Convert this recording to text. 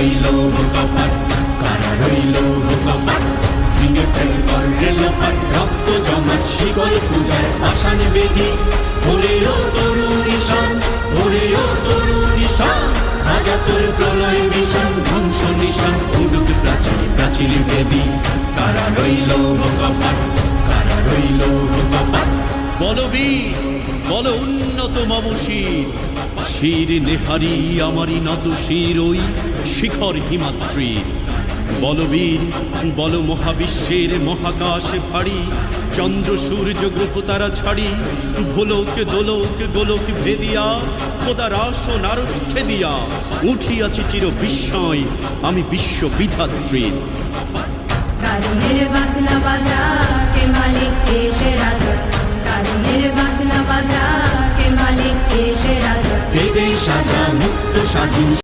রইল কপাট, কারা রইল কপাট, ভেঙে ফেল কর রেলপাট, রক্ত জমাট শিকল পূজার পাষাণ বেদি। ওরে ও তরুণ ঈশান, ওরে ও তরুণ ঈশান, রাজা তোর প্রলয় বিষাণ, ধ্বংস নিশান উডুক প্রাচীর প্রাচীর বেদি। কারা রইল কপাট, কারা রইল কপাট। বলবীর বল উন্নত মম শির, শির নেহারি আমারি নত শির ওই শিখর হিমাদ্রির। বলবীর বল মহাবিশ্বের মহাকাশ ভারী, চন্দ্র সূর্য গ্রহ তারা ছাড়ি, ভোলক দোলক গোলক ভেদিয়া, খোদার আসন আরশ ছেদিয়া, উঠিয়াছি চির বিস্ময় আমি বিশ্ব বিধাত্রীর। কারণের বাজনা বাজা কে মালিক কে সে রাজা, কারণের বাজনা বাজা কে মালিক কে সে রাজা। বেদে সাজা মুক্ত স্বাধীন